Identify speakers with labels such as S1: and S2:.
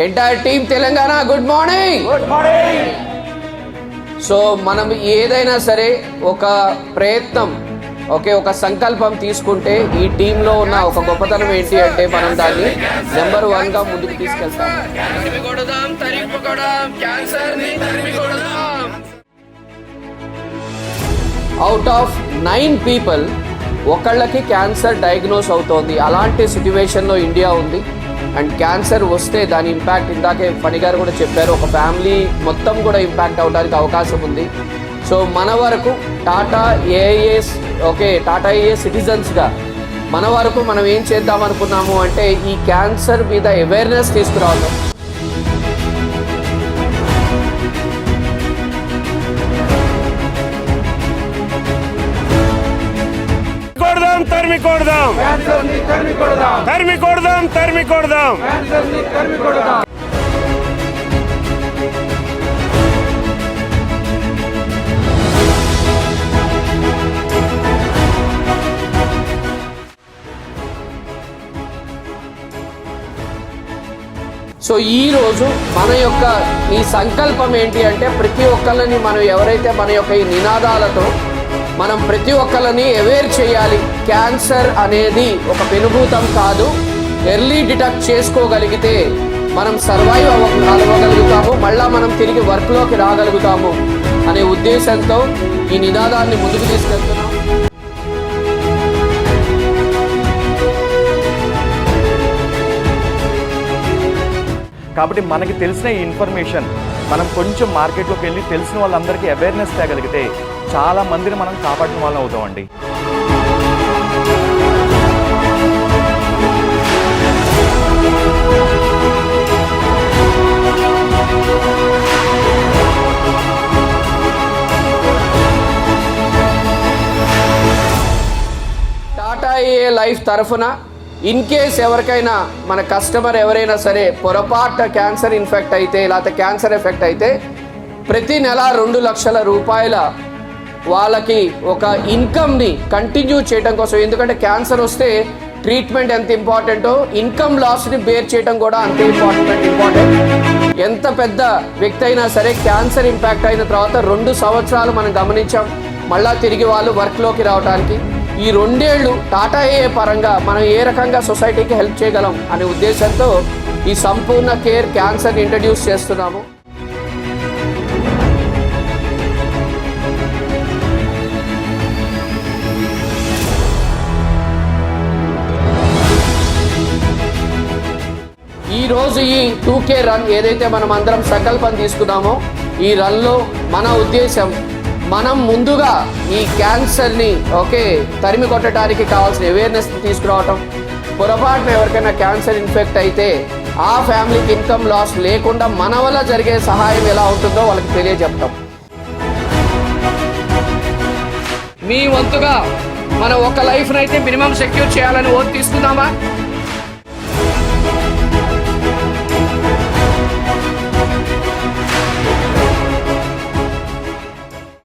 S1: Entire team Telangana good morning. So మనం ఏదైనా సరే ఒక ప్రయత్నం ఒక సంకల్పం తీసుకుంటే ఈ టీంలో ఉన్న ఒక గొప్పతనం ఏంటి అంటే మనం దాన్ని నెంబర్ 1 గా ముందుకు తీసుకెళ్తాం. అవుట్ ఆఫ్ 9 పీపుల్ ఒకళ్ళకి క్యాన్సర్ డయాగ్నోస్ అవుతోంది. అలాంటి సిచ్యువేషన్లో ఇండియా ఉంది. అండ్ క్యాన్సర్ వస్తే దాని ఇంపాక్ట్ ఇందాకే ఫణి గారు కూడా చెప్పారు, ఒక ఫ్యామిలీ మొత్తం కూడా ఇంపాక్ట్ అవడానికి అవకాశం ఉంది. సో మన వరకు టాటా ఏఏ సిటిజన్స్గా మన వరకు మనం ఏం చేద్దాం అనుకున్నాము అంటే ఈ క్యాన్సర్ మీద అవేర్నెస్ తీసుకురావాలి. సో ఈ రోజు మన యొక్క ఈ సంకల్పం ఏంటి అంటే ప్రతి ఒక్కళ్ళని మనం ఎవరైతే మన యొక్క ఈ నినాదాలతో మనం ప్రతి ఒక్కళ్ళని అవేర్ చేయాలి. క్యాన్సర్ అనేది ఒక పెనుభూతం కాదు. ఎర్లీ డిటెక్ట్ చేసుకోగలిగితే మనం సర్వైవ్ అవ్వగలుగుతాము, మళ్ళా మనం తిరిగి వర్క్లోకి రాగలుగుతాము అనే ఉద్దేశంతో ఈ నినాదాన్ని ముందుకు తీసుకెళ్తున్నాం.
S2: కాబట్టి మనకి తెలిసిన ఈ ఇన్ఫర్మేషన్ మనం కొంచెం మార్కెట్లోకి వెళ్ళి తెలిసిన వాళ్ళందరికీ అవేర్నెస్ తేగలిగితే చాలా మందిని మనం కాపాడిన వాళ్ళం అవుతామండి.
S1: టాటా ఏఏ లైఫ్ తరఫున ఇన్ కేస్ ఎవరికైనా మన కస్టమర్ ఎవరైనా సరే పొరపాటు క్యాన్సర్ ఇన్ఫెక్ట్ అయితే లేకపోతే క్యాన్సర్ ఎఫెక్ట్ అయితే ప్రతి నెల 2 లక్షల రూపాయల వాళ్ళకి ఒక ఇన్కమ్ని కంటిన్యూ చేయడం కోసం, ఎందుకంటే క్యాన్సర్ వస్తే ట్రీట్మెంట్ ఎంత ఇంపార్టెంటో ఇన్కమ్ లాస్ని బేర్ చేయడం కూడా అంతే ఇంపార్టెంట్. ఎంత పెద్ద వ్యక్తి అయినా సరే క్యాన్సర్ ఇంపాక్ట్ అయిన తర్వాత 2 సంవత్సరాలు మనం గమనించాం మళ్ళా తిరిగి వాళ్ళు వర్క్లోకి రావడానికి. ఈ 2 ఏళ్ళు టాటా ఏఏ పరంగా మనం ఏ రకంగా సొసైటీకి హెల్ప్ చేయగలం అనే ఉద్దేశంతో ఈ సంపూర్ణ కేర్ క్యాన్సర్ని ఇంట్రడ్యూస్ చేస్తున్నాము. ఈరోజు ఈ 2K రన్ ఏదైతే మనం అందరం సంకల్పం తీసుకున్నామో ఈ రన్లో మన ఉద్దేశం మనం ముందుగా ఈ క్యాన్సర్ని తరిమి కొట్టడానికి కావాల్సిన అవేర్నెస్ తీసుకురావటం, పొరపాటున ఎవరికైనా క్యాన్సర్ ఇన్ఫెక్ట్ అయితే ఆ ఫ్యామిలీకి ఇన్కమ్ లాస్ లేకుండా మన వల్ల జరిగే సహాయం ఎలా ఉంటుందో వాళ్ళకి తెలియజెప్పటం. మీ వంతుగా మనం ఒక లైఫ్ని అయితే మినిమం సెక్యూర్ చేయాలని ఓట్ తీసుకుందామా?